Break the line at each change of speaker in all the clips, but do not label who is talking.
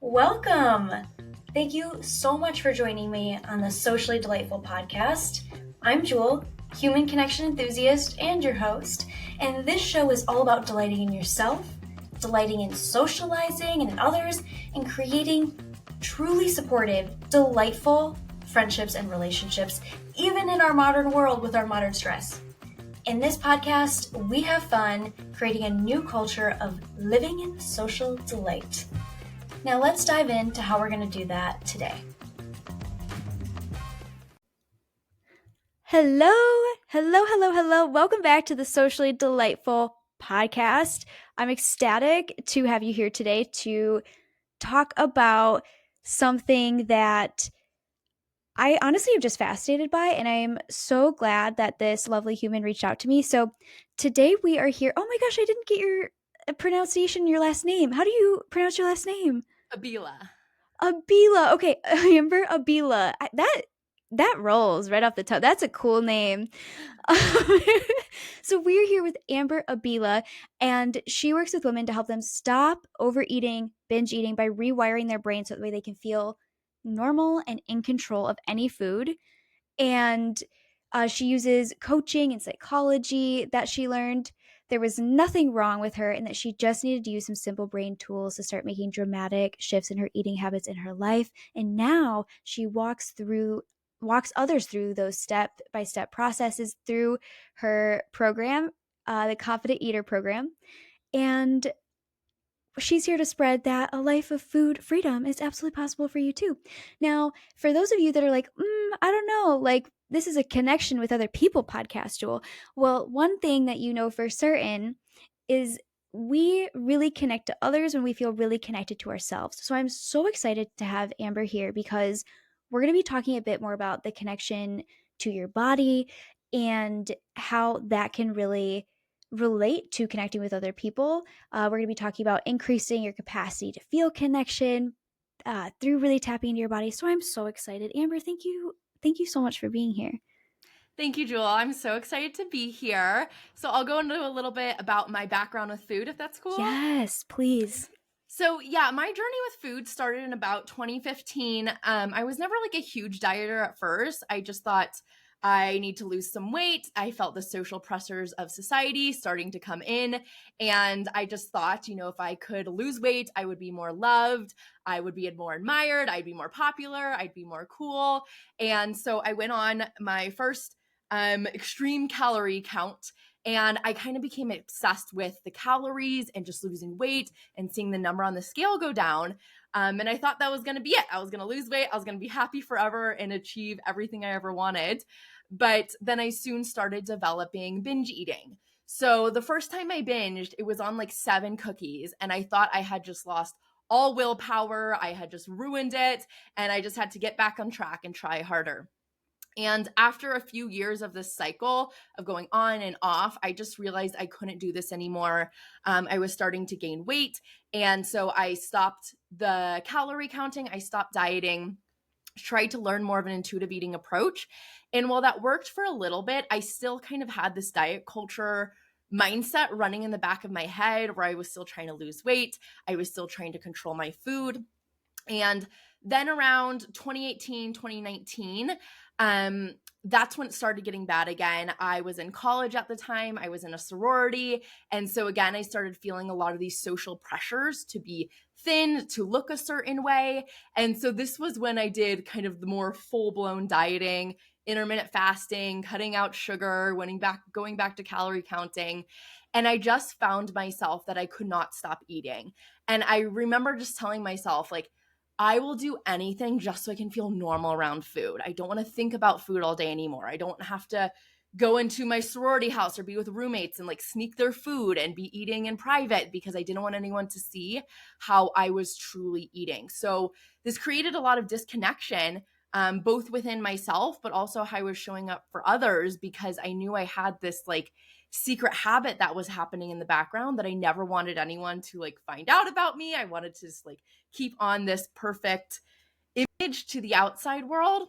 Welcome! Thank you so much for joining me on the Socially Delightful podcast. I'm Jewel, human connection enthusiast and your host, and this show is all about delighting in yourself, delighting in socializing and in others, and creating truly supportive, delightful friendships and relationships, even in our modern world with our modern stress. In this podcast, we have fun creating a new culture of living in social delight. Now let's dive into how we're going to do that today.
Hello. Welcome back to the Socially Delightful podcast. I'm ecstatic to have you here today to talk about something that I honestly am just fascinated by, and I'm so glad that this lovely human reached out to me. So today we are here. Oh my gosh, I didn't get your pronunciation, your last name. How do you pronounce your last name?
Abila.
Abila. Okay, Amber Abila. That rolls right off the top. That's a cool name. So we're here with Amber Abila, and she works with women to help them stop overeating, binge eating by rewiring their brain so that way they can feel normal and in control of any food. And she uses coaching and psychology that she learned. There was nothing wrong with her, and that she just needed to use some simple brain tools to start making dramatic shifts in her eating habits in her life. And now she walks others through those step-by-step processes through her program, the Confident Eater program. And she's here to spread that a life of food freedom is absolutely possible for you too. Now, for those of you that are like, I don't know, like this is a connection with other people podcast, Jewel. Well, one thing that you know for certain is we really connect to others when we feel really connected to ourselves. So I'm so excited to have Amber here because we're going to be talking a bit more about the connection to your body and how that can really relate to connecting with other people. We're going to be talking about increasing your capacity to feel connection through really tapping into your body. So I'm so excited. Amber, thank you. Thank you so much for being here.
Thank you, Jewel. I'm so excited to be here. So I'll go into a little bit about my background with food, if that's cool.
Yes, please.
So yeah, my journey with food started in about 2015. I was never like a huge dieter at first. I just thought I need to lose some weight. I felt the social pressures of society starting to come in. And I just thought, if I could lose weight, I would be more loved. I would be more admired. I'd be more popular. I'd be more cool. And so I went on my first extreme calorie count. And I kind of became obsessed with the calories and just losing weight and seeing the number on the scale go down. And I thought that was going to be it. I was going to lose weight. I was going to be happy forever and achieve everything I ever wanted. But then I soon started developing binge eating. So the first time I binged, it was on like 7 cookies. And I thought I had just lost all willpower. I had just ruined it. And I just had to get back on track and try harder. And after a few years of this cycle of going on and off, I just realized I couldn't do this anymore. I was starting to gain weight. And so I stopped the calorie counting. I stopped dieting, tried to learn more of an intuitive eating approach. And while that worked for a little bit, I still kind of had this diet culture mindset running in the back of my head where I was still trying to lose weight. I was still trying to control my food. And then around 2018, 2019, that's when it started getting bad again. I was in college at the time. I was in a sorority. And so again, I started feeling a lot of these social pressures to be thin, to look a certain way. And so this was when I did kind of the more full-blown dieting, intermittent fasting, cutting out sugar, going back to calorie counting. And I just found myself that I could not stop eating. And I remember just telling myself, like, I will do anything just so I can feel normal around food. I don't want to think about food all day anymore. I don't have to go into my sorority house or be with roommates and like sneak their food and be eating in private because I didn't want anyone to see how I was truly eating. So this created a lot of disconnection, both within myself, but also how I was showing up for others, because I knew I had this like secret habit that was happening in the background that I never wanted anyone to like find out about me. I wanted to just like keep on this perfect image to the outside world.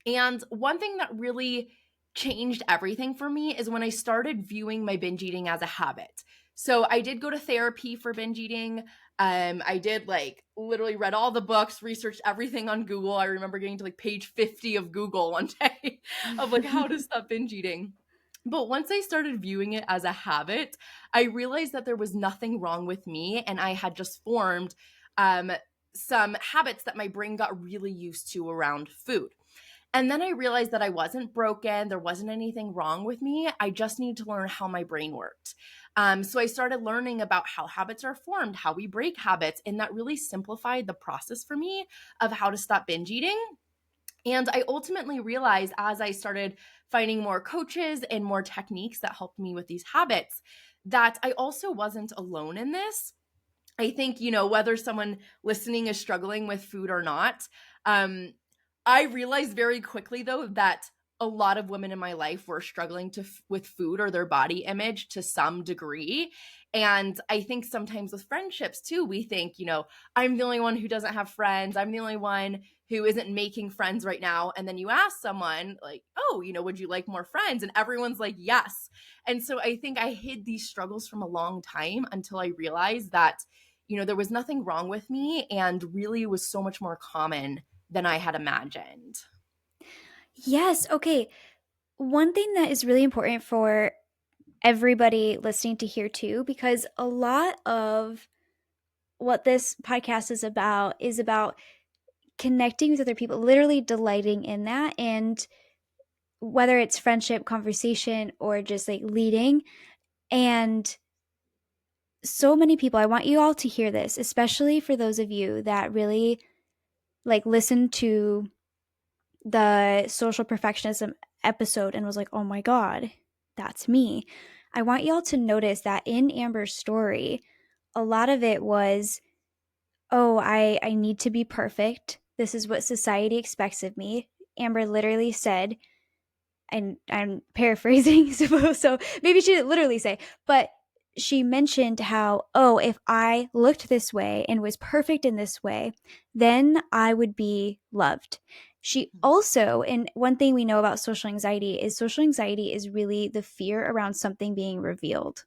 And one thing that really changed everything for me is when I started viewing my binge eating as a habit. So I did go to therapy for binge eating. I did like literally read all the books, researched everything on Google. I remember getting to like page 50 of Google one day of like how to stop binge eating. But once I started viewing it as a habit, I realized that there was nothing wrong with me, and I had just formed some habits that my brain got really used to around food. And then I realized that I wasn't broken. There wasn't anything wrong with me. I just needed to learn how my brain worked. So I started learning about how habits are formed, how we break habits, and that really simplified the process for me of how to stop binge eating. And I ultimately realized as I started finding more coaches and more techniques that helped me with these habits, that I also wasn't alone in this. I think, whether someone listening is struggling with food or not, I realized very quickly, though, that a lot of women in my life were struggling with food or their body image to some degree. And I think sometimes with friendships too, we think, I'm the only one who doesn't have friends. I'm the only one who isn't making friends right now. And then you ask someone like, oh, would you like more friends? And everyone's like, yes. And so I think I hid these struggles from a long time until I realized that, there was nothing wrong with me and really was so much more common than I had imagined.
Yes. Okay. One thing that is really important for everybody listening to hear too, because a lot of what this podcast is about connecting with other people, literally delighting in that. And whether it's friendship, conversation, or just like leading. And so many people, I want you all to hear this, especially for those of you that really like listen to the social perfectionism episode and was like, oh my God, that's me. I want y'all to notice that in Amber's story, a lot of it was, oh, I need to be perfect. This is what society expects of me. Amber literally said, and I'm paraphrasing, suppose so maybe she didn't literally say, but she mentioned how, oh, if I looked this way and was perfect in this way, then I would be loved. She also, and one thing we know about social anxiety is really the fear around something being revealed.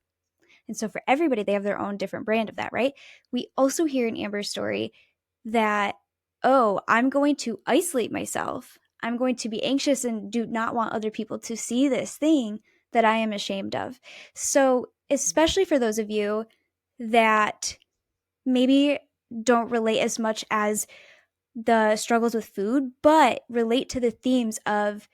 And so for everybody, they have their own different brand of that, right? We also hear in Amber's story that, oh, I'm going to isolate myself. I'm going to be anxious and do not want other people to see this thing that I am ashamed of. So, especially for those of you that maybe don't relate as much as the struggles with food, but relate to the themes of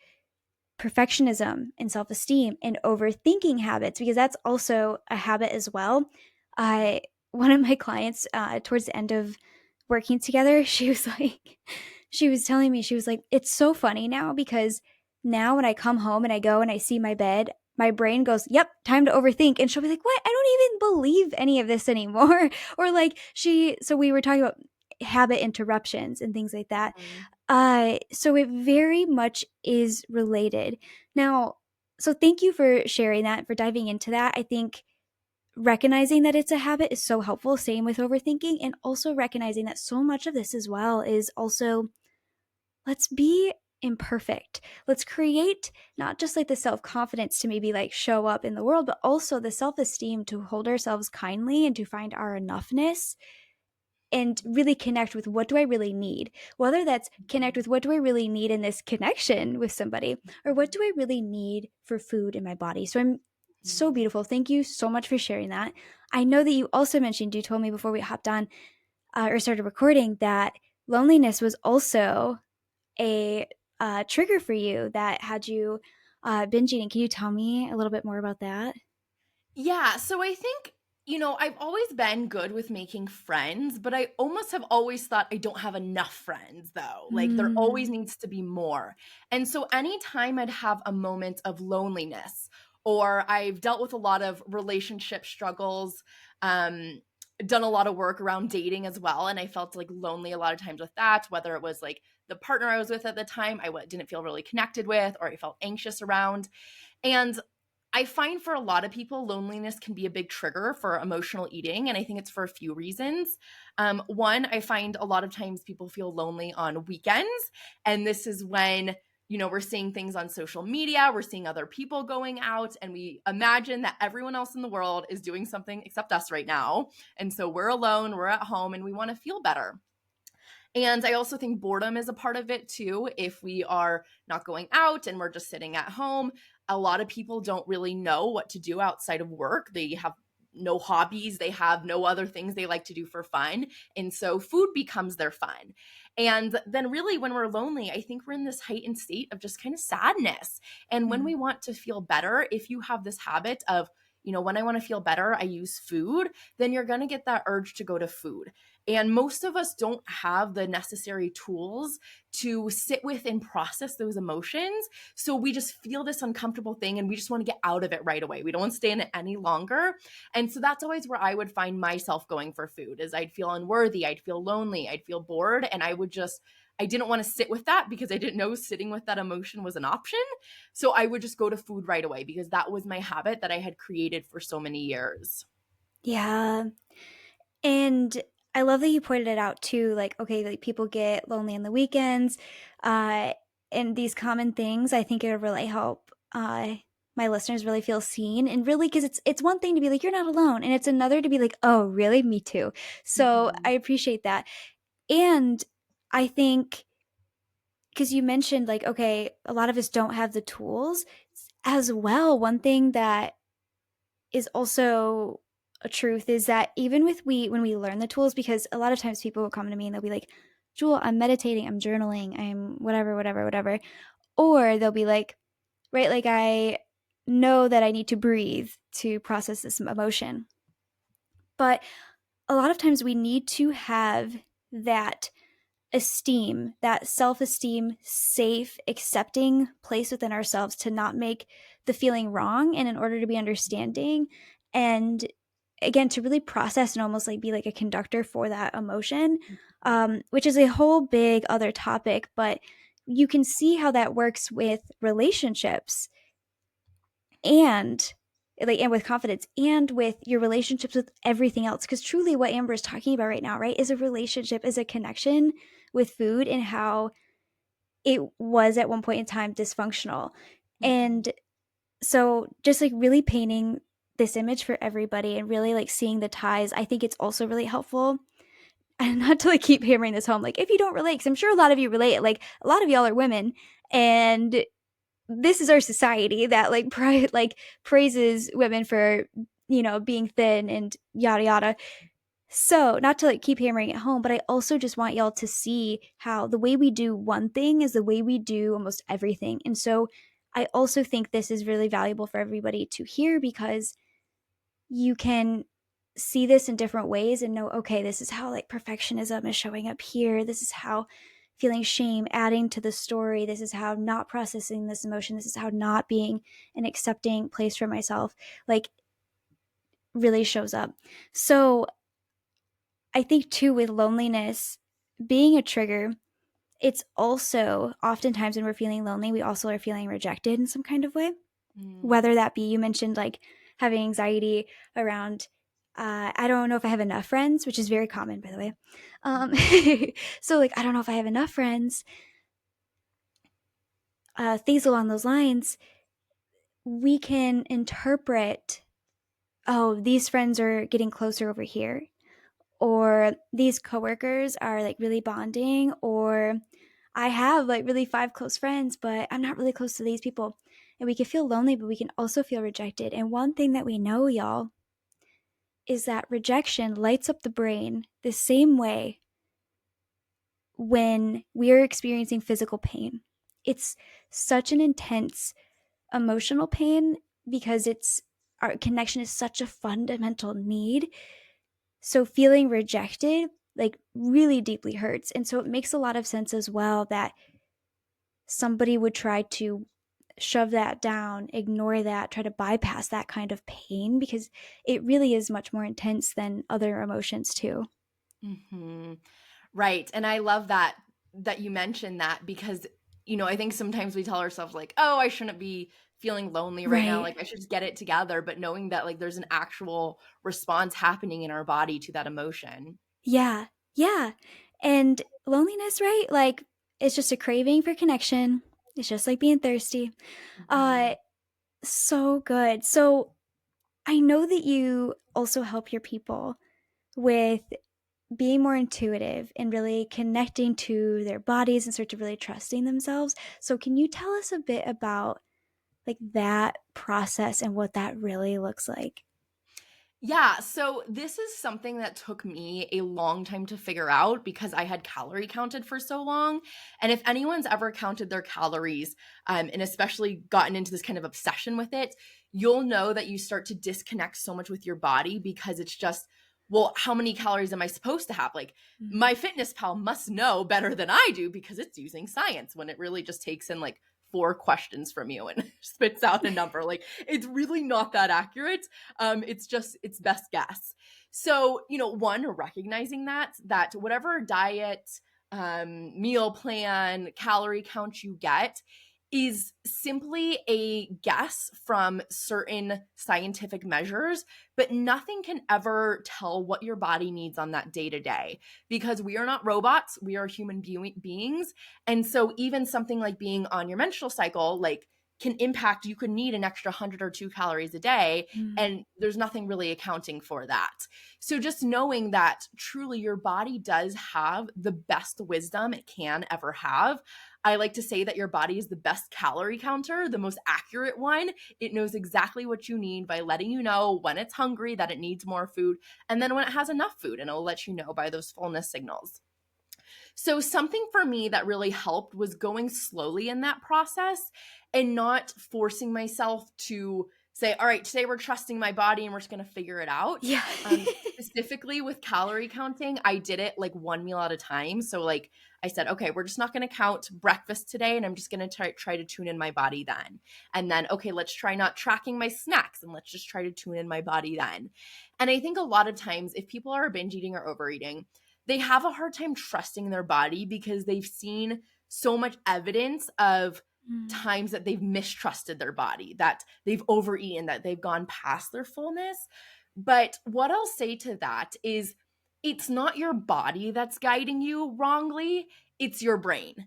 perfectionism and self esteem and overthinking habits, because that's also a habit as well. I One of my clients, towards the end of working together, she was like, she was telling me, she was like, it's so funny now because now when I come home and I go and I see my bed, my brain goes, yep, time to overthink. And she'll be like, what? I don't even believe any of this anymore. Or like so we were talking about habit interruptions and things like that. So it very much is related. Now, so thank you for sharing that, for diving into that. I think recognizing that it's a habit is so helpful. Same with overthinking, and also recognizing that so much of this as well is also, let's be imperfect. Let's create not just like the self-confidence to maybe like show up in the world, but also the self-esteem to hold ourselves kindly and to find our enoughness and really connect with what do I really need, whether that's connect with what do I really need in this connection with somebody, or what do I really need for food in my body. So I'm so beautiful. Thank you so much for sharing that. I know that you also mentioned, you told me before we hopped on or started recording, that loneliness was also a trigger for you that had you binge eating. Can you tell me a little bit more about that?
Yeah, so I think, I've always been good with making friends, but I almost have always thought I don't have enough friends though. Like there always needs to be more. And so anytime I'd have a moment of loneliness, or I've dealt with a lot of relationship struggles, done a lot of work around dating as well, and I felt like lonely a lot of times with that, whether it was like the partner I was with at the time didn't feel really connected with, or I felt anxious around. And I find for a lot of people, loneliness can be a big trigger for emotional eating. And I think it's for a few reasons. One, I find a lot of times people feel lonely on weekends. And this is when we're seeing things on social media, we're seeing other people going out, and we imagine that everyone else in the world is doing something except us right now. And so we're alone, we're at home, and we want to feel better. And I also think boredom is a part of it too. If we are not going out and we're just sitting at home, a lot of people don't really know what to do outside of work. They have no hobbies, they have no other things they like to do for fun. And so food becomes their fun. And then, really, when we're lonely, I think we're in this heightened state of just kind of sadness. And when we want to feel better, if you have this habit of, when I want to feel better, I use food, then you're going to get that urge to go to food. And most of us don't have the necessary tools to sit with and process those emotions. So we just feel this uncomfortable thing and we just want to get out of it right away. We don't want to stay in it any longer. And so that's always where I would find myself going for food, is I'd feel unworthy, I'd feel lonely, I'd feel bored, and I didn't want to sit with that because I didn't know sitting with that emotion was an option. So I would just go to food right away because that was my habit that I had created for so many years.
Yeah. And I love that you pointed it out too. Like, okay, like people get lonely on the weekends, and these common things. I think it would really help my listeners really feel seen, and really, because it's one thing to be like you're not alone, and it's another to be like, oh, really, me too. So I appreciate that, and I think because you mentioned like, okay, a lot of us don't have the tools as well. One thing that is also a truth is that even when we learn the tools, because a lot of times people will come to me and they'll be like, Jewel, I'm meditating, I'm journaling, I'm whatever, or they'll be like, right, like I know that I need to breathe to process this emotion, but a lot of times we need to have that esteem, that self-esteem, safe, accepting place within ourselves to not make the feeling wrong, and in order to be understanding, and again to really process and almost like be like a conductor for that emotion, which is a whole big other topic, but you can see how that works with relationships, and and with confidence, and with your relationships with everything else, because truly what Amber is talking about right now, right, is a relationship, is a connection with food, and how it was at one point in time dysfunctional. And so just like really painting this image for everybody and really like seeing the ties, I think it's also really helpful. And not to like keep hammering this home, like if you don't relate, because I'm sure a lot of you relate, like a lot of y'all are women, and this is our society that like praises women for being thin and yada yada. So not to like keep hammering it home, but I also just want y'all to see how the way we do one thing is the way we do almost everything. And so I also think this is really valuable for everybody to hear, because you can see this in different ways and know, okay, this is how like perfectionism is showing up here, this is how feeling shame adding to the story, this is how not processing this emotion, this is how not being an accepting place for myself like really shows up. So I think too, with loneliness being a trigger, it's also oftentimes when we're feeling lonely, we also are feeling rejected in some kind of way. Whether that be, you mentioned like having anxiety around, I don't know if I have enough friends, which is very common, by the way. So like, I don't know if I have enough friends, things along those lines. We can interpret, oh, these friends are getting closer over here, or these coworkers are like really bonding, or I have like really 5 close friends, but I'm not really close to these people. And we can feel lonely, but we can also feel rejected. And one thing that we know, y'all, is that rejection lights up the brain the same way when we're experiencing physical pain. It's such an intense emotional pain because our connection is such a fundamental need. So feeling rejected like really deeply hurts. And so it makes a lot of sense as well that somebody would try to shove that down, ignore that, try to bypass that kind of pain, because it really is much more intense than other emotions too.
Right. And I love that you mentioned that, because I think sometimes we tell ourselves like, oh, I shouldn't be feeling lonely right now,
Right.
like I should just get it together, but knowing that like there's an actual response happening in our body to that emotion.
Yeah. Yeah. And loneliness, right? Like it's just a craving for connection. It's just like being thirsty.
Mhm.
So good. So I know that you also help your people with being more intuitive and really connecting to their bodies and start to really trusting themselves. So can you tell us a bit about like that process and what that really looks like?
Yeah, so this is something that took me a long time to figure out because I had calorie counted for so long. And if anyone's ever counted their calories, and especially gotten into this kind of obsession with it, you'll know that you start to disconnect so much with your body because it's just, well, how many calories am I supposed to have? Like,
Mhm.
my fitness pal must know better than I do because it's using science when it really just takes in like four questions from you and spits out a number. Like, it's really not that accurate. It's just it's best guess. So, one, recognizing that whatever diet, meal plan, calorie count you get is simply a guess from certain scientific measures, but nothing can ever tell what your body needs on that day to day because we are not robots, we are human beings. And so even something like being on your menstrual cycle, like, can impact, you could need an extra 100 or 2 calories a day,
Mm.
and there's nothing really accounting for that. So just knowing that truly your body does have the best wisdom it can ever have. I like to say that your body is the best calorie counter, the most accurate one. It knows exactly what you need by letting you know when it's hungry that it needs more food, and then when it has enough food, and it'll let you know by those fullness signals. So, something for me that really helped was going slowly in that process and not forcing myself to say, all right, today we're trusting my body and we're just going to figure it out.
Yeah.
Specifically with calorie counting, I did it like one meal at a time. So, like I said, okay, we're just not going to count breakfast today, and I'm just going to try to tune in my body then. And then, okay, let's try not tracking my snacks and let's just try to tune in my body then. And I think a lot of times, if people are binge eating or overeating, they have a hard time trusting their body because they've seen so much evidence of
Mm.
times that they've mistrusted their body, that they've overeaten, that they've gone past their fullness. But what I'll say to that is it's not your body that's guiding you wrongly, it's your brain.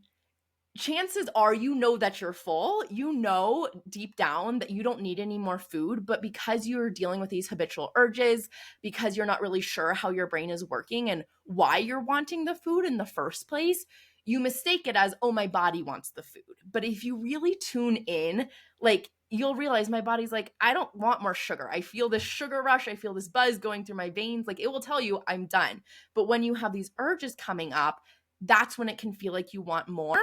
Chances are you know that you're full. You know deep down that you don't need any more food, but because you're dealing with these habitual urges, because you're not really sure how your brain is working and why you're wanting the food in the first place, you mistake it as, oh, my body wants the food. But if you really tune in, like, you'll realize my body's like, I don't want more sugar. I feel this sugar rush. I feel this buzz going through my veins. Like, it will tell you I'm done. But when you have these urges coming up, that's when it can feel like you want more.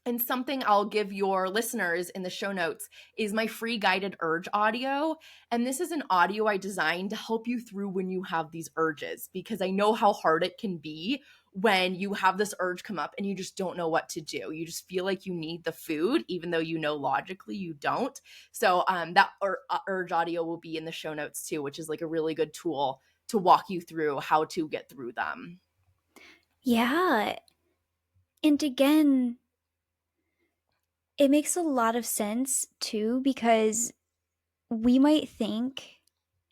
And something I'll give your listeners in the show notes is my free guided urge audio. And this is an audio I designed to help you through when you have these urges, because I know how hard it can be when you have this urge come up and you just don't know what to do. You just feel like you need the food, even though you know logically you don't. So that urge audio will be in the show notes too, which is like a really good tool to walk you through how to get through them.
Yeah. And again, it makes a lot of sense too because we might think,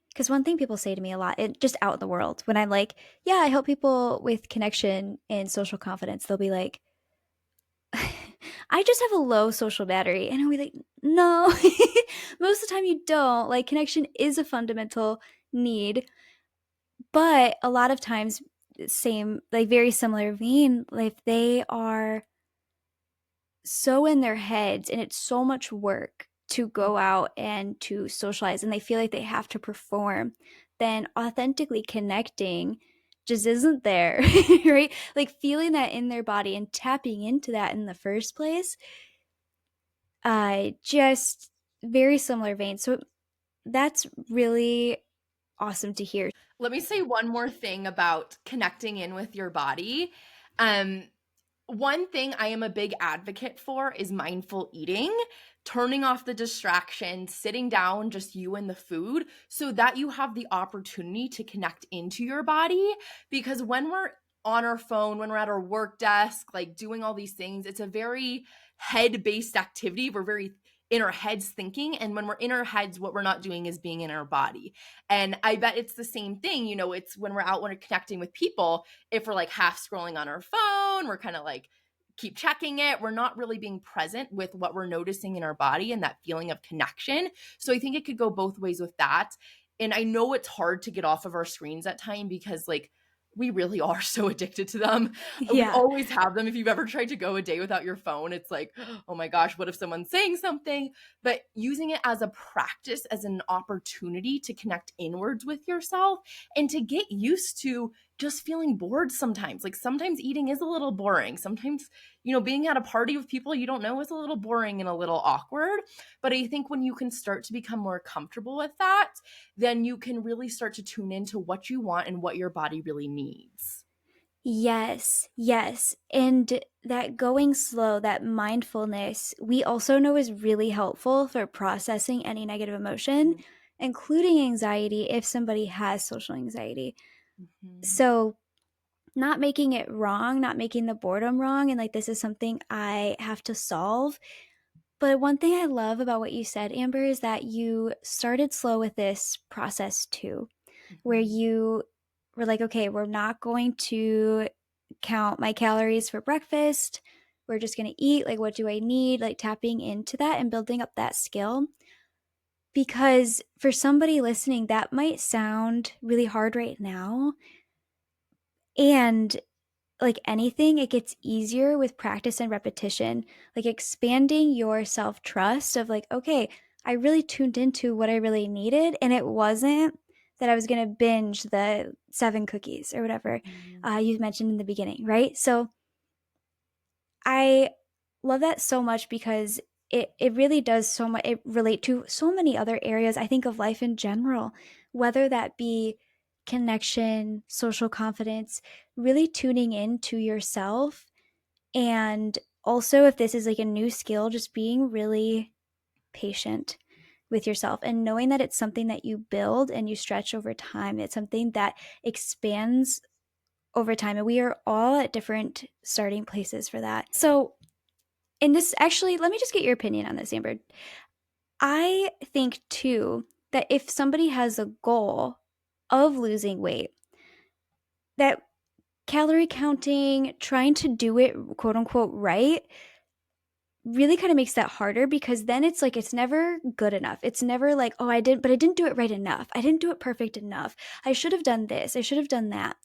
because one thing people say to me a lot, just out in the world, when I'm like, yeah, I help people with connection and social confidence, they'll be like, I just have a low social battery. And I'll be like, no, most of the time you don't. Like, connection is a fundamental need. But a lot of times, same, like, very similar vein, like, they are so in their heads and it's so much work to go out and to socialize and they feel like they have to perform, then authentically connecting just isn't there. Right, like feeling that in their body and tapping into that in the first place, just very similar vein. So that's really awesome to hear.
Let me say one more thing about connecting in with your body. Um, One thing I am a big advocate for is mindful eating, turning off the distraction, sitting down, just you and the food, so that you have the opportunity to connect into your body. Because when we're on our phone, when we're at our work desk, like doing all these things, it's a very head based activity. We're very in our heads thinking. And when we're in our heads, what we're not doing is being in our body. And I bet it's the same thing. It's when we're out, when we're connecting with people, if we're like half scrolling on our phone, we're kind of like keep checking it. We're not really being present with what we're noticing in our body and that feeling of connection. So I think it could go both ways with that. And I know it's hard to get off of our screens at time because like we really are so addicted to them. We
Yeah.
always have them. If you've ever tried to go a day without your phone, it's like, oh my gosh, what if someone's saying something? But using it as a practice, as an opportunity to connect inwards with yourself and to get used to just feeling bored sometimes. Like sometimes eating is a little boring. Sometimes, being at a party with people you don't know is a little boring and a little awkward. But I think when you can start to become more comfortable with that, then you can really start to tune into what you want and what your body really needs.
Yes, yes. And that going slow, that mindfulness, we also know is really helpful for processing any negative emotion, including anxiety if somebody has social anxiety.
Mm-hmm.
So, not making it wrong, not making the boredom wrong, and like this is something I have to solve. But one thing I love about what you said, Amber, is that you started slow with this process too, where
Mm-hmm.
you were like, okay, we're not going to count my calories for breakfast. We're just going to eat. Like, what do I need? Like, tapping into that and building up that skill. Because for somebody listening, that might sound really hard right now. And like anything, it gets easier with practice and repetition, like expanding your self trust of like, okay, I really tuned into what I really needed. And it wasn't that I was going to binge the 7 cookies or whatever you mentioned in the beginning, right? So I love that so much because it really does so much, it relate to so many other areas, I think, of life in general, whether that be connection, social confidence, really tuning in to yourself. And also, if this is like a new skill, just being really patient with yourself and knowing that it's something that you build and you stretch over time. It's something that expands over time. And we are all at different starting places for that. So, and this actually, let me just get your opinion on this, Amber. I think too that if somebody has a goal of losing weight, that calorie counting, trying to do it quote unquote right, really kind of makes that harder because then it's like it's never good enough. It's never like, oh, I didn't do it right enough. I didn't do it perfect enough. I should have done this. I should have done that.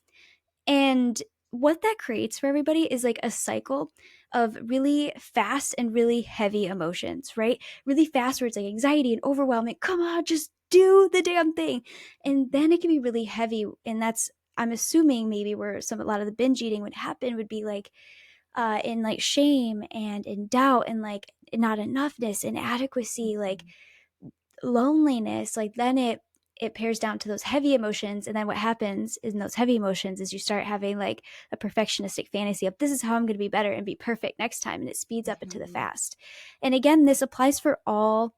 And what that creates for everybody is like a cycle of really fast and really heavy emotions, right? Really fast where it's like anxiety and overwhelming. Come on, just do the damn thing. And then it can be really heavy. And that's, I'm assuming maybe where a lot of the binge eating would happen would be like in like shame and in doubt and like not enoughness, inadequacy, like loneliness. Like then it pairs down to those heavy emotions, and then what happens in those heavy emotions is you start having like a perfectionistic fantasy of this is how I'm going to be better and be perfect next time, and it speeds up into the fast. And again, this applies for all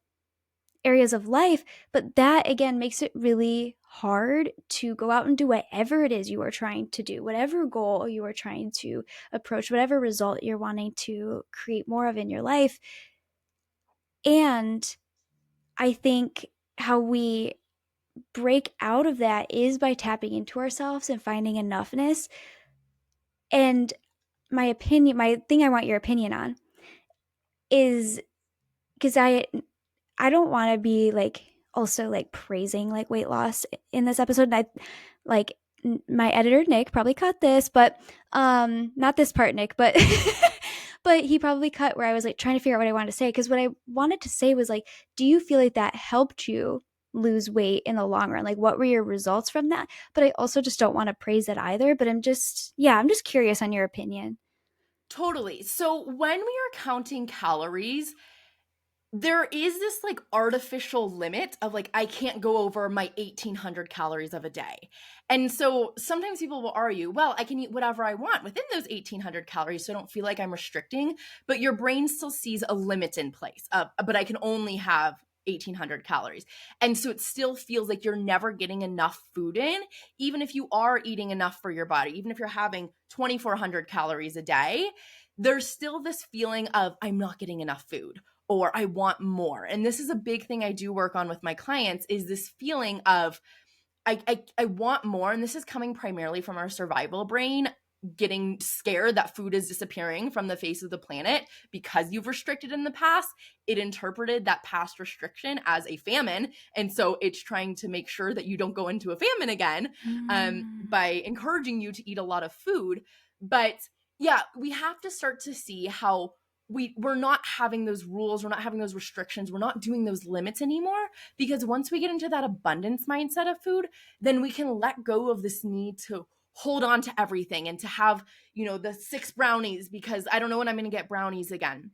areas of life, but that again makes it really hard to go out and do whatever it is you are trying to do, whatever goal you are trying to approach, whatever result you're wanting to create more of in your life. And I think how we break out of that is by tapping into ourselves and finding enoughness. And my thing I want your opinion on is because I don't want to be like also like praising like weight loss in this episode. And I like my editor Nick probably cut this, but not this part, Nick, but but he probably cut where I was like trying to figure out what I wanted to say, because what I wanted to say was like, do you feel like that helped you lose weight in the long run? Like what were your results from that? But I also just don't want to praise it either, but I'm just curious on your opinion.
Totally. So when we are counting calories, there is this like artificial limit of like, I can't go over my 1800 calories of a day. And so sometimes people will argue, well, I can eat whatever I want within those 1800 calories, so I don't feel like I'm restricting, but your brain still sees a limit in place. But I can only have 1800 calories. And so it still feels like you're never getting enough food in, even if you are eating enough for your body, even if you're having 2400 calories a day, there's still this feeling of I'm not getting enough food, or I want more. And this is a big thing I do work on with my clients, is this feeling of I want more. And this is coming primarily from our survival brain. getting scared that food is disappearing from the face of the planet because you've restricted in the past, it interpreted that past restriction as a famine. And so it's trying to make sure that you don't go into a famine again by encouraging you to eat a lot of food. But yeah, we have to start to see how we're not having those rules, we're not having those restrictions, we're not doing those limits anymore, because once we get into that abundance mindset of food, then we can let go of this need to hold on to everything and to have, the 6 brownies because I don't know when I'm going to get brownies again.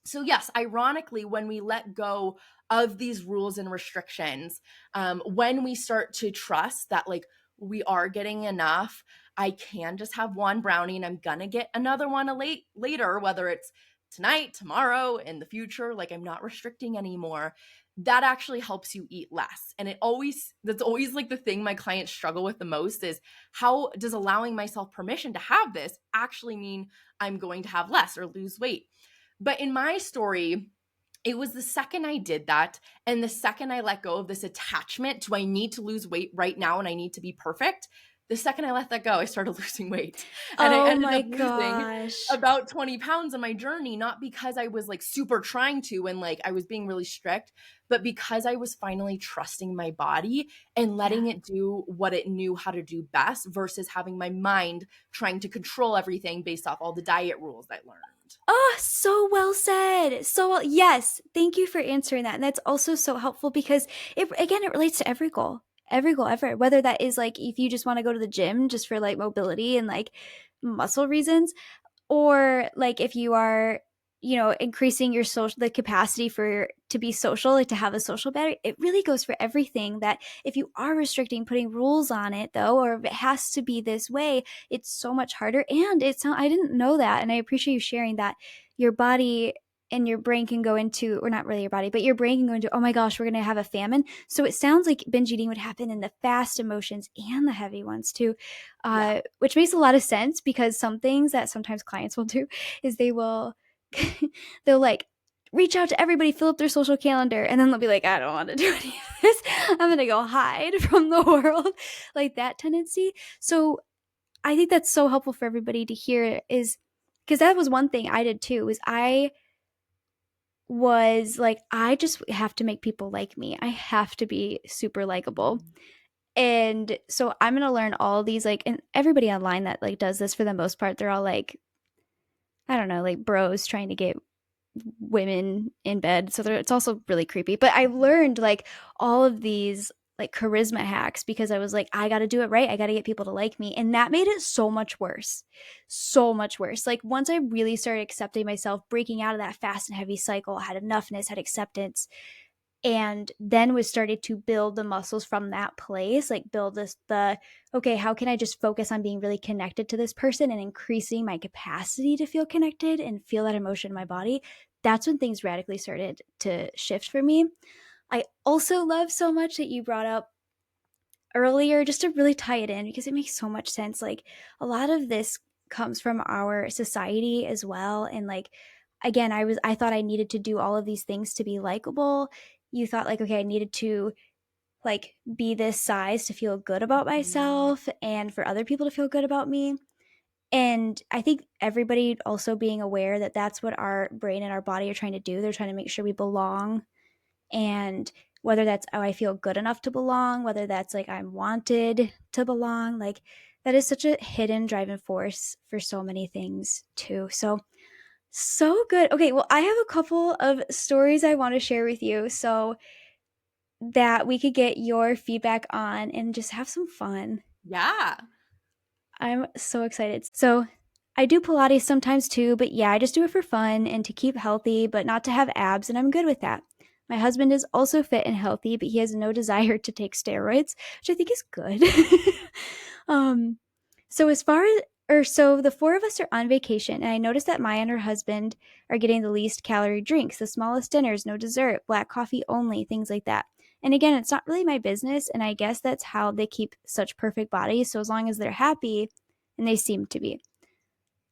So yes, ironically, when we let go of these rules and restrictions, when we start to trust that like we are getting enough, I can just have one brownie and I'm gonna get another one later, whether it's tonight, tomorrow, in the future, like I'm not restricting anymore. That actually helps you eat less. And that's always like the thing my clients struggle with the most is how does allowing myself permission to have this actually mean I'm going to have less or lose weight? But in my story, it was the second I did that and the second I let go of this attachment to I need to lose weight right now and I need to be perfect. The second I let that go, I started losing weight. And I ended up losing about 20 pounds on my journey, not because I was like super trying to and like I was being really strict, but because I was finally trusting my body and letting it do what it knew how to do best versus having my mind trying to control everything based off all the diet rules I learned.
Oh, so well said. So well, yes, thank you for answering that. And that's also so helpful because it relates to every goal ever, whether that is like if you just want to go to the gym just for like mobility and like muscle reasons, or like if you are increasing your the capacity to be social, like to have a social battery. It really goes for everything. That if you are restricting, putting rules on it though, or if it has to be this way, it's so much harder. And I didn't know that, and I appreciate you sharing that your body and your brain can go into, or not really your body, but your brain can go into, oh my gosh, we're going to have a famine. So it sounds like binge eating would happen in the fast emotions and the heavy ones too, which makes a lot of sense, because some things that sometimes clients will do is they'll like reach out to everybody, fill up their social calendar, and then they'll be like, I don't want to do any of this. I'm going to go hide from the world, like that tendency. So I think that's so helpful for everybody to hear, is because that was one thing I did too, was I was like, I just have to make people like me. I have to be super likable. And so I'm going to learn all these, like, and everybody online that like does this for the most part, they're all like, I don't know, like bros trying to get women in bed. So it's also really creepy. But I learned like all of these like charisma hacks because I was like, I got to do it right. I got to get people to like me. And that made it so much worse. So much worse. Like once I really started accepting myself, breaking out of that fast and heavy cycle, had enoughness, had acceptance, and then was started to build the muscles from that place, like build okay, how can I just focus on being really connected to this person and increasing my capacity to feel connected and feel that emotion in my body. That's when things radically started to shift for me. I also love so much that you brought up earlier, just to really tie it in, because it makes so much sense. Like a lot of this comes from our society as well. And like, again, I thought I needed to do all of these things to be likable. You thought like, okay, I needed to like be this size to feel good about myself and for other people to feel good about me. And I think everybody also being aware that that's what our brain and our body are trying to do. They're trying to make sure we belong. And whether that's, oh, I feel good enough to belong, whether that's like I'm wanted to belong, like that is such a hidden driving force for so many things too. So good. Okay, well, I have a couple of stories I want to share with you so that we could get your feedback on and just have some fun.
Yeah.
I'm so excited. So I do Pilates sometimes too, but yeah, I just do it for fun and to keep healthy, but not to have abs, and I'm good with that. My husband is also fit and healthy, but he has no desire to take steroids, which I think is good. So the four of us are on vacation, and I noticed that Maya and her husband are getting the least calorie drinks, the smallest dinners, no dessert, black coffee only, things like that. And again, it's not really my business, and I guess that's how they keep such perfect bodies, so as long as they're happy, and they seem to be.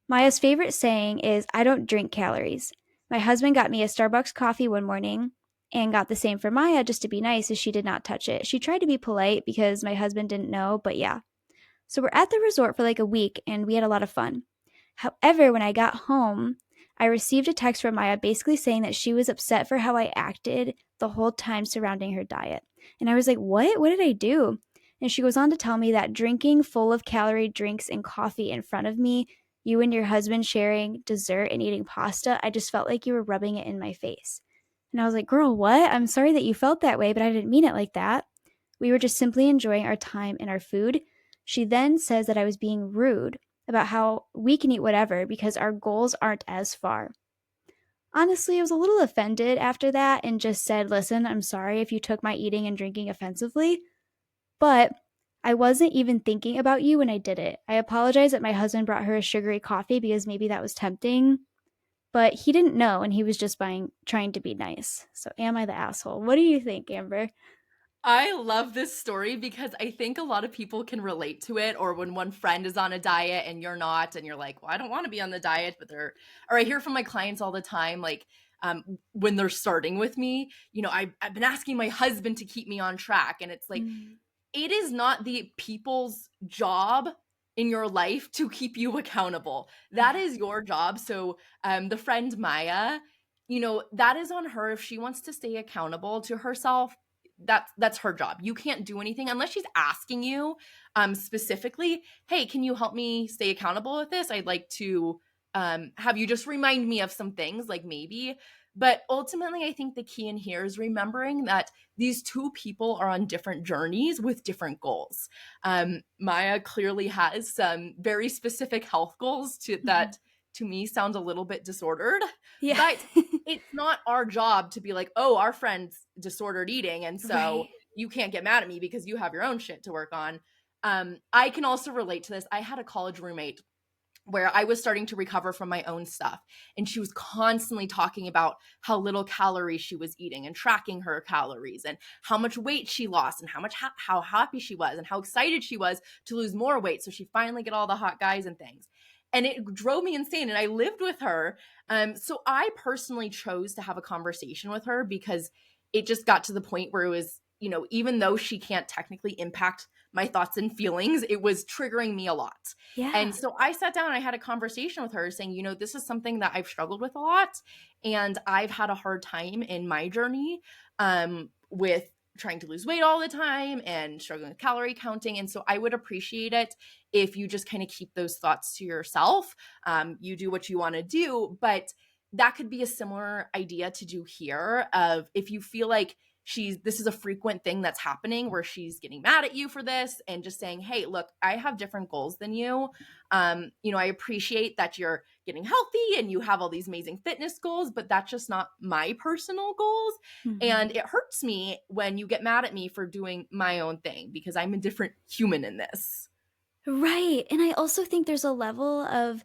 Maya's favorite saying is, I don't drink calories. My husband got me a Starbucks coffee one morning and got the same for Maya just to be nice, as she did not touch it. She tried to be polite because my husband didn't know, but yeah. So we're at the resort for like a week and we had a lot of fun. However, when I got home, I received a text from Maya basically saying that she was upset for how I acted the whole time surrounding her diet. And I was like, what? What did I do? And she goes on to tell me that drinking full of calorie drinks and coffee in front of me, you and your husband sharing dessert and eating pasta, I just felt like you were rubbing it in my face. And I was like, girl, what? I'm sorry that you felt that way, but I didn't mean it like that. We were just simply enjoying our time and our food. She then says that I was being rude about how we can eat whatever because our goals aren't as far. Honestly, I was a little offended after that and just said, listen, I'm sorry if you took my eating and drinking offensively, but I wasn't even thinking about you when I did it. I apologize that my husband brought her a sugary coffee because maybe that was tempting, but he didn't know and he was just trying to be nice. So am I the asshole? What do you think, Amber?
I love this story because I think a lot of people can relate to it, or when one friend is on a diet and you're not, and you're like, well, I don't want to be on the diet, but or I hear from my clients all the time, like, when they're starting with me, I've been asking my husband to keep me on track. And it's like, it is not the people's job in your life to keep you accountable. That is your job. So, the friend Maya, that is on her. If she wants to stay accountable to herself, that's her job. You can't do anything unless she's asking you specifically, hey, can you help me stay accountable with this? I'd like to have you just remind me of some things, like maybe. But ultimately, I think the key in here is remembering that these two people are on different journeys with different goals. Maya clearly has some very specific health goals that to me sound a little bit disordered.
Yeah.
But it's not our job to be like, oh, our friend's disordered eating, and so
Right.
you can't get mad at me because you have your own shit to work on. I can also relate to this. I had a college roommate where I was starting to recover from my own stuff. And she was constantly talking about how little calories she was eating and tracking her calories and how much weight she lost and how happy she was and how excited she was to lose more weight. So she finally get all the hot guys and things. And it drove me insane. And I lived with her. So I personally chose to have a conversation with her because it just got to the point where it was, even though she can't technically impact my thoughts and feelings, it was triggering me a lot.
Yeah.
And so I sat down and I had a conversation with her saying, this is something that I've struggled with a lot. And I've had a hard time in my journey with trying to lose weight all the time and struggling with calorie counting. And so I would appreciate it if you just kind of keep those thoughts to yourself. You do what you want to do, but that could be a similar idea to do here of if you feel like this is a frequent thing that's happening where she's getting mad at you for this and just saying, hey, look, I have different goals than you. I appreciate that you're getting healthy and you have all these amazing fitness goals, but that's just not my personal goals. And it hurts me when you get mad at me for doing my own thing because I'm a different human in this.
Right. And I also think there's a level of,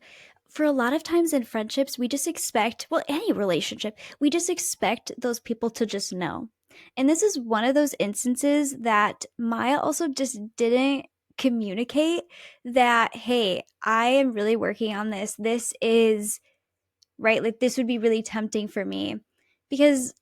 for a lot of times in friendships, we just expect, well, any relationship, we just expect those people to just know. And this is one of those instances that Maya also just didn't communicate that, hey, I am really working on this. This is, right, like this would be really tempting for me. Because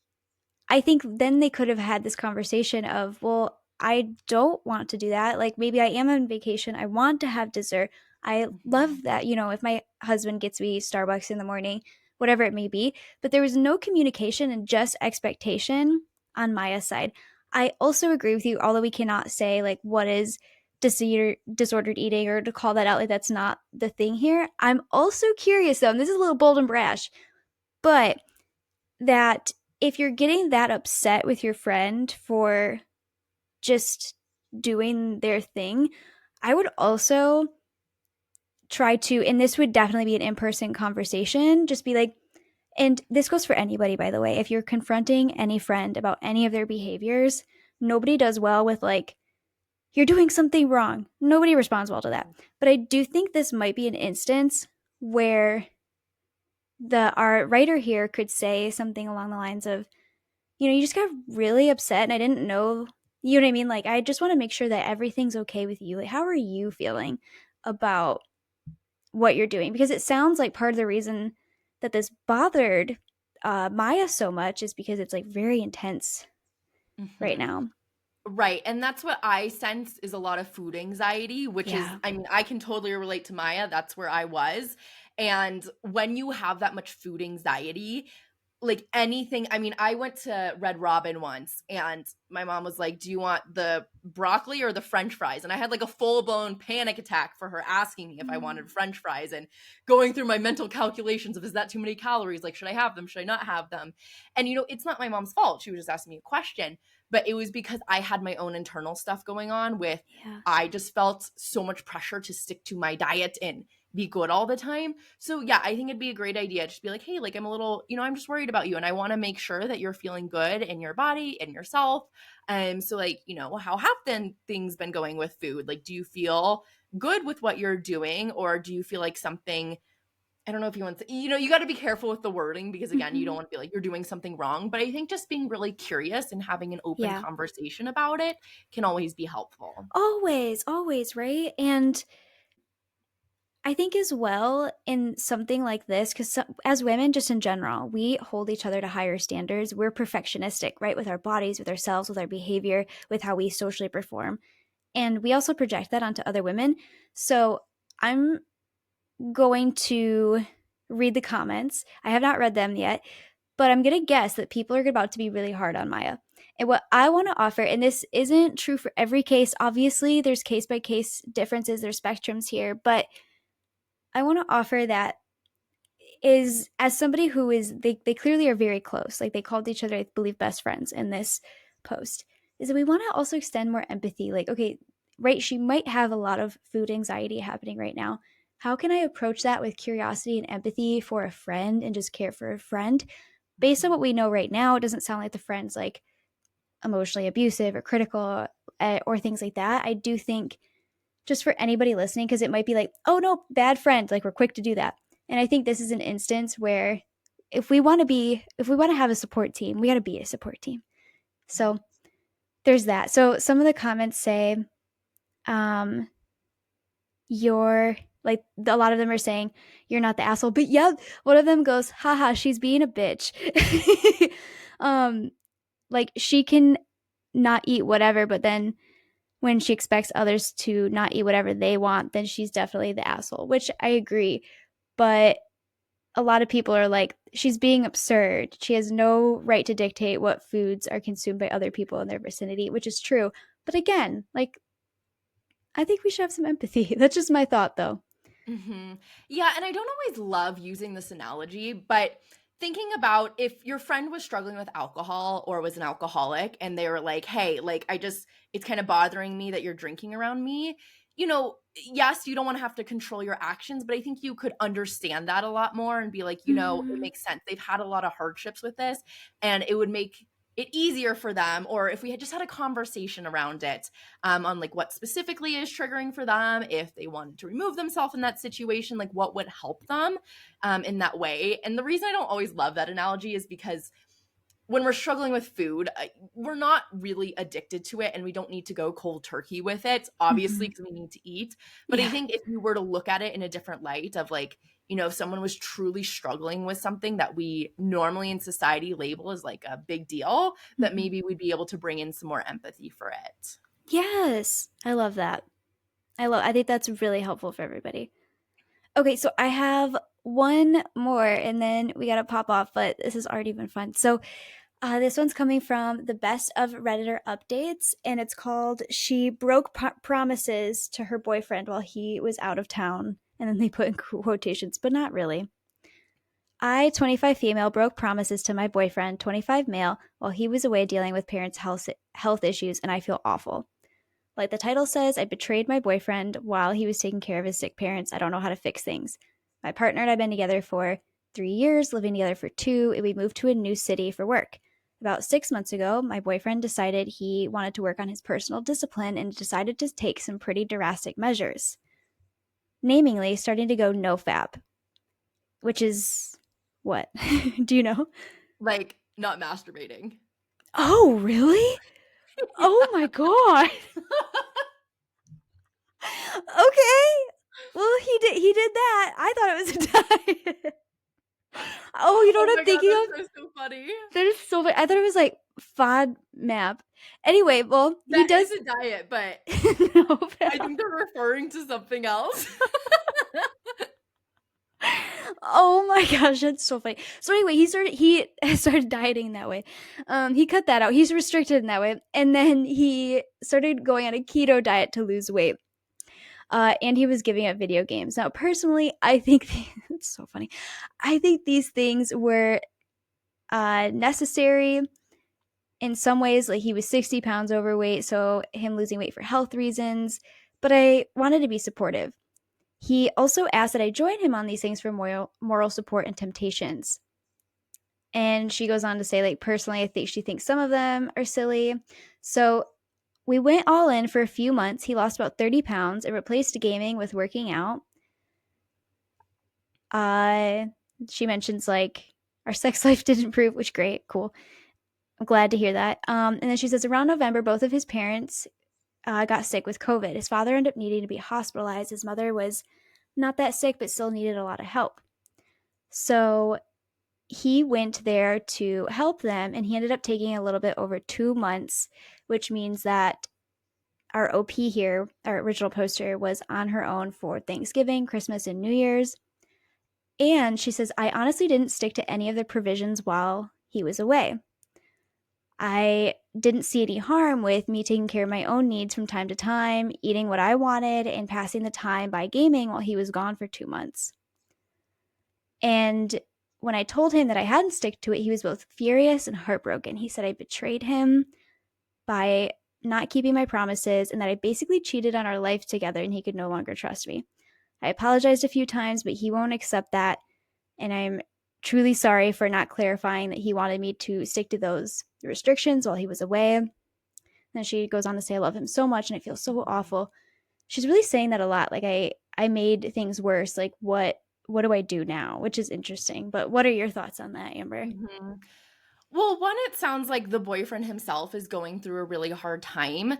I think then they could have had this conversation of, well, I don't want to do that. Like maybe I am on vacation. I want to have dessert. I love that, if my husband gets me Starbucks in the morning, whatever it may be. But there was no communication and just expectation on Maya's side. I also agree with you, although we cannot say like what is disordered eating or to call that out. Like that's not the thing here. I'm also curious though, and this is a little bold and brash, but that if you're getting that upset with your friend for just doing their thing, I would also try to, and this would definitely be an in person conversation, just be like, and this goes for anybody, by the way, if you're confronting any friend about any of their behaviors, nobody does well with like, you're doing something wrong. Nobody responds well to that. But I do think this might be an instance where our writer here could say something along the lines of, you just got really upset and I didn't know, you know what I mean? Like, I just want to make sure that everything's okay with you. Like, how are you feeling about what you're doing? Because it sounds like part of the reason that this bothered Maya so much is because it's like very intense right now.
Right, and that's what I sense is a lot of food anxiety, which is
Yeah.
I mean, I can totally relate to Maya, that's where I was, and when you have that much food anxiety, like anything I mean, I went to Red Robin once and my mom was like, "Do you want the broccoli or the french fries?" And I had like a full-blown panic attack for her asking me if I
Mm.
wanted french fries and going through my mental calculations of, "Is that too many calories? Like, should I have them? Should I not have them?" And, it's not my mom's fault. She was just asking me a question, but it was because I had my own internal stuff going on with
Yeah.
I just felt so much pressure to stick to my diet and be good all the time. So yeah, I think it'd be a great idea to just be like, hey, like I'm a little, I'm just worried about you and I want to make sure that you're feeling good in your body and yourself. So like, how have then things been going with food? Like, do you feel good with what you're doing or do you feel like something I don't know if you want to, you got to be careful with the wording because again, you don't
Mhm.
want to be like you're doing something wrong, but I think just being really curious and having an open
Yeah.
conversation about it can always be helpful.
Always, always, right? And I think as well in something like this, because as women, just in general, we hold each other to higher standards. We're perfectionistic, right? With our bodies, with ourselves, with our behavior, with how we socially perform. And we also project that onto other women. So I'm going to read the comments. I have not read them yet, but I'm going to guess that people are about to be really hard on Maya. And what I want to offer, and this isn't true for every case, obviously, there's case by case differences, there's spectrums here, but I want to offer that is as somebody who is they clearly are very close, like they called each other, I believe, best friends in this post, is that we want to also extend more empathy. Like, okay, right, she might have a lot of food anxiety happening right now. How can I approach that with curiosity and empathy for a friend and just care for a friend? Based on what we know right now, it doesn't sound like the friend's like emotionally abusive or critical, or things like that. I do think just for anybody listening, because it might be like, oh no, bad friend, like we're quick to do that. And I think this is an instance where if we want to have a support team, we got to be a support team. So there's that. So some of the comments say, um, you're like, a lot of them are saying you're not the asshole, but yeah, one of them goes, haha, she's being a bitch. um, like she can not eat whatever, but then when she expects others to not eat whatever they want, then she's definitely the asshole, which I agree. But a lot of people are like, she's being absurd. She has no right to dictate what foods are consumed by other people in their vicinity, which is true. But again, like, I think we should have some empathy. That's just my thought, though.
Yeah, and I don't always love using this analogy, but thinking about if your friend was struggling with alcohol or was an alcoholic and they were like, "Hey, like it's kind of bothering me that you're drinking around me." Yes, you don't want to have to control your actions, but I think you could understand that a lot more and be like, it
Mm-hmm.
makes sense. They've had a lot of hardships with this and it would make it easier for them or if we had just had a conversation around it on like what specifically is triggering for them, if they wanted to remove themselves in that situation, like what would help them in that way. And the reason I don't always love that analogy is because when we're struggling with food, we're not really addicted to it and we don't need to go cold turkey with it, obviously,
Mm-hmm.
because we need to eat. But I
Yeah.
think if you were to look at it in a different light of like, if someone was truly struggling with something that we normally in society label as like a big deal, that
Mm-hmm.
maybe we'd be able to bring in some more empathy for it.
Yes. I love that. I think that's really helpful for everybody. Okay, so I have one more and then we got to pop off, but this has already been fun. So this one's coming from the best of Redditor updates, and it's called "She Broke Promises to Her Boyfriend While He Was Out of Town." And then they put in quotations, but not really. I, 25 female, broke promises to my boyfriend, 25 male, while he was away dealing with parents' health issues, and I feel awful. Like the title says, I betrayed my boyfriend while he was taking care of his sick parents. I don't know how to fix things. My partner and I have been together for 3 years, living together for 2, and we moved to a new city for work. About 6 months ago, my boyfriend decided he wanted to work on his personal discipline and decided to take some pretty drastic measures. Namely, starting to go no fap, which is what? Do you know?
Like not masturbating.
Oh, really? Oh my god. Okay. Well, he did that. I thought it was a diet. Oh, you know
Oh
what I'm
my god,
thinking of?
that's so funny.
That is so funny. I thought it was like FODMAP. Anyway, well, he
That
does.
is a diet, but
No,
I think they're referring to something else.
oh my gosh, that's so funny. So anyway, he started dieting that way. He cut that out. He's restricted in that way, and then he started going on a keto diet to lose weight. And he was giving up video games. Now, personally, I think it's so funny. I think these things were necessary in some ways. Like he was 60 pounds overweight, so him losing weight for health reasons. But I wanted to be supportive. He also asked that I join him on these things for moral support and temptations. And she goes on to say, like, personally, I think she thinks some of them are silly. So we went all in for a few months. He lost about 30 pounds and replaced gaming with working out. Uh, she mentions, like, our sex life did improve, which great, cool. I'm glad to hear that. And then she says, around November, both of his parents got sick with COVID. His father ended up needing to be hospitalized. His mother was not that sick, but still needed a lot of help. So he went there to help them, and he ended up taking a little bit over 2 months, which means that our OP here, our original poster, was on her own for Thanksgiving, Christmas, and New Year's. And she says, I honestly didn't stick to any of the provisions while he was away. I didn't see any harm with me taking care of my own needs from time to time, eating what I wanted, and passing the time by gaming while he was gone for 2 months. And when I told him that I hadn't stuck to it, he was both furious and heartbroken. He said I betrayed him by not keeping my promises and that I basically cheated on our life together and he could no longer trust me. I apologized a few times, but he won't accept that. And I'm truly sorry for not clarifying that he wanted me to stick to those restrictions while he was away. And she goes on to say, I love him so much and I feel so awful. She's really saying that a lot. Like I made things worse. Like what do I do now? Which is interesting. But what are your thoughts on that, Amber?
Mhm. Well, one, it sounds like the boyfriend himself is going through a really hard time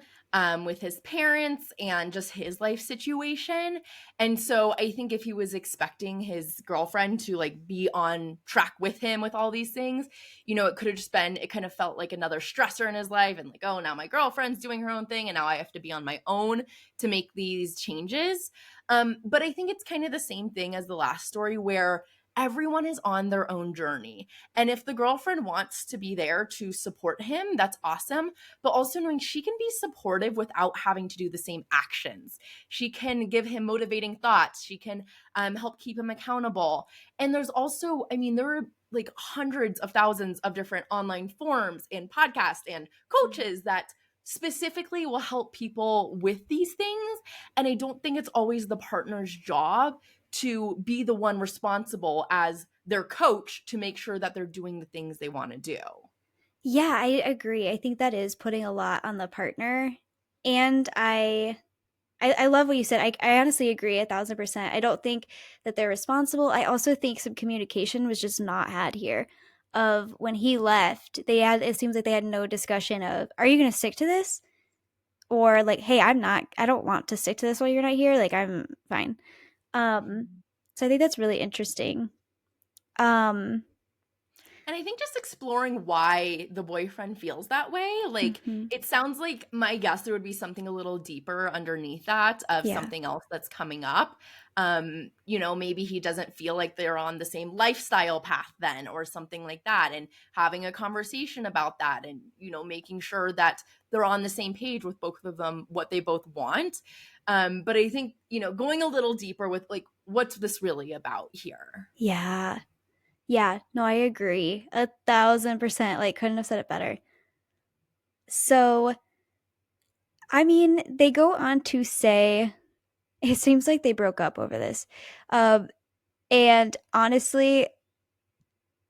with his parents and just his life situation. And so I think if he was expecting his girlfriend to like be on track with him with all these things, it could have just been, it kind of felt like another stressor in his life. And like, oh, now my girlfriend's doing her own thing and now I have to be on my own to make these changes. But I think it's kind of the same thing as the last story where everyone is on their own journey. And if the girlfriend wants to be there to support him, that's awesome. But also knowing she can be supportive without having to do the same actions. She can give him motivating thoughts. She can help keep him accountable. And there's also, I mean, there are like hundreds of thousands of different online forums and podcasts and coaches that specifically will help people with these things. And I don't think it's always the partner's job to be the one responsible as their coach to make sure that they're doing the things they want to do.
Yeah, I agree. I think that is putting a lot on the partner. And I love what you said. I honestly agree 1,000%. I don't think that they're responsible. I also think some communication was just not had here. Of when he left, it seems like they had no discussion of, are you going to stick to this? Or like, hey, I don't want to stick to this while you're not here. Like, I'm fine. Um, so I think that's really interesting. Um,
And I think just exploring why the boyfriend feels that way, like
mhm.
it sounds like my guess there would be something a little deeper underneath that of
Yeah.
something else that's coming up. Maybe he doesn't feel like they're on the same lifestyle path then or something like that. And having a conversation about that and, making sure that they're on the same page with both of them, what they both want. But I think, going a little deeper with like, what's this really about here?
Yeah. Yeah, no, I agree. 1,000%. Like, couldn't have said it better. So, I mean, they go on to say it seems like they broke up over this. Um, and honestly,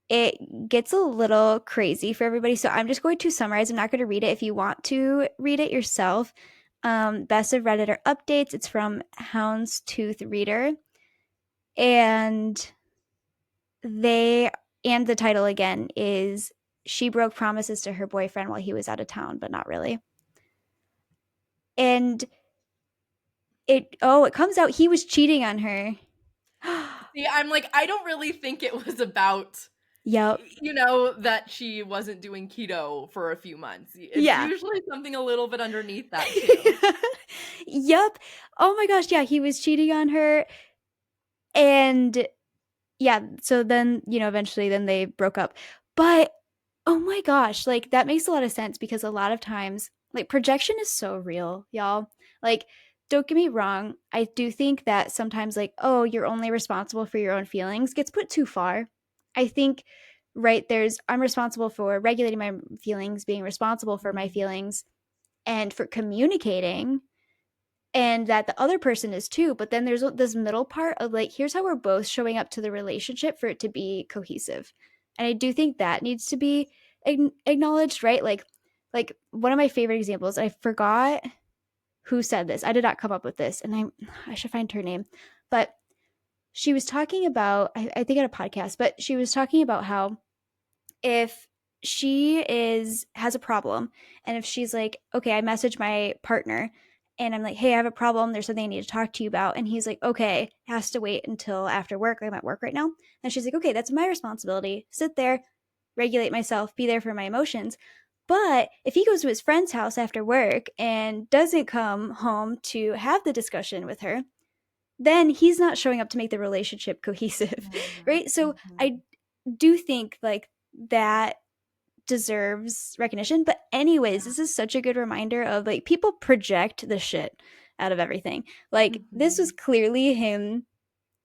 it gets a little crazy for everybody. So I'm just going to summarize. I'm not going to read it. If you want to read it yourself, Best of Redditor updates. It's from Houndstooth Reader. And they and the title again is She Broke Promises to Her Boyfriend While He Was Out of Town, but not really. And it comes out he was cheating on her.
See, I'm like, I don't really think it was about
Yep.
you know, that she wasn't doing keto for a few months. It's
Yeah.
usually something a little bit underneath that too.
Yep. Oh my gosh, yeah, he was cheating on her. And yeah, so then, eventually then they broke up. But oh my gosh, like that makes a lot of sense because a lot of times, like projection is so real, y'all. Like, don't get me wrong, I do think that sometimes, like, oh, you're only responsible for your own feelings gets put too far. I think, right, I'm responsible for regulating my feelings, being responsible for my feelings, and for communicating, and that the other person is too. But then there's this middle part of like, here's how we're both showing up to the relationship for it to be cohesive. And I do think that needs to be acknowledged, right? Like one of my favorite examples, I forgot who said this. I did not come up with this, and I should find her name. But she was talking about, I think at a podcast, but she was talking about how if she has a problem, and if she's like, okay, I message my partner and I'm like, hey, I have a problem, there's something I need to talk to you about, and he's like, okay, has to wait until after work, I'm at work right now, and she's like, okay, that's my responsibility, sit there, regulate myself, be there for my emotions. But if he goes to his friend's house after work and doesn't come home to have the discussion with her, then he's not showing up to make the relationship cohesive. Right? So I do think like that deserves recognition. But anyways, this is such a good reminder of like people project the shit out of everything. Like this was clearly him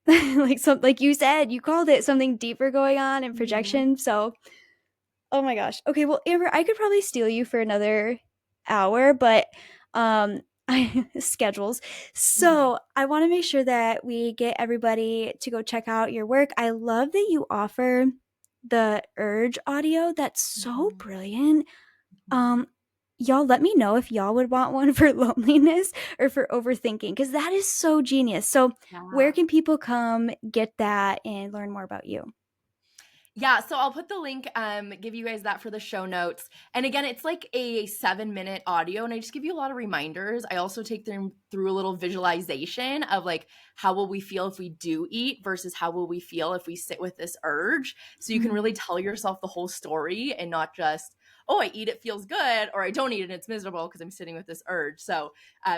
like you said, you called it, something deeper going on in projection. So oh my gosh. Okay, well, Amber, I could probably steal you for another hour, but I schedules. So I want to make sure that we get everybody to go check out your work. I love that you offer the Urge audio. That's so brilliant. Y'all let me know if y'all would want one for loneliness or for overthinking, because that is so genius. So where can people come get that and learn more about you?
Yeah, so I'll put the link, give you guys that for the show notes. And again, it's like a 7-minute audio, and I just give you a lot of reminders. I also take them through a little visualization of like, how will we feel if we do eat versus how will we feel if we sit with this urge? So you can really tell yourself the whole story and not just, oh, I eat, it feels good, or I don't eat and it's miserable because I'm sitting with this urge. So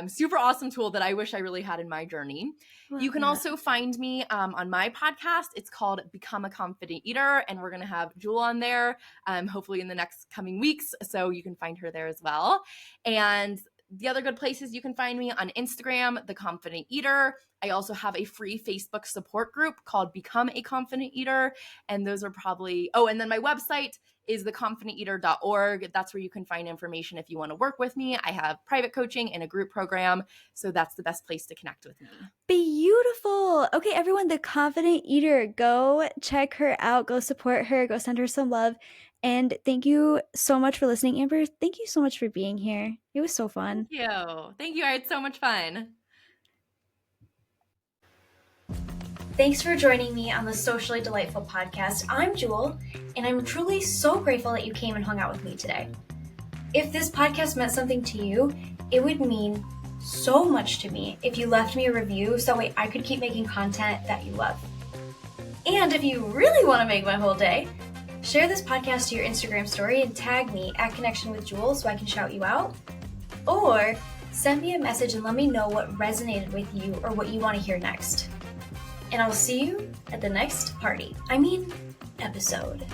super awesome tool that I wish I really had in my journey. You can also find me on my podcast. It's called Become a Confident Eater, and we're going to have Jewel on there hopefully in the next coming weeks. So you can find her there as well. And the other good places you can find me on Instagram, The Confident Eater. I also have a free Facebook support group called Become a Confident Eater. And those are probably, and then my website is theconfidenteater.org. That's where you can find information if you want to work with me. I have private coaching and a group program. So that's the best place to connect with me.
Beautiful. Okay, everyone, The Confident Eater, go check her out, go support her, go send her some love. And thank you so much for listening, Amber. Thank you so much for being here. It was so fun.
Thank you. Thank you. I had so much fun.
Thanks for joining me on the Socially Delightful podcast. I'm Jewel, and I'm truly so grateful that you came and hung out with me today. If this podcast meant something to you, it would mean so much to me if you left me a review so that way I could keep making content that you love. And if you really want to make my whole day, share this podcast to your Instagram story and tag me at Connection with Jewel so I can shout you out. Or send me a message and let me know what resonated with you or what you want to hear next. And I'll see you at the next episode.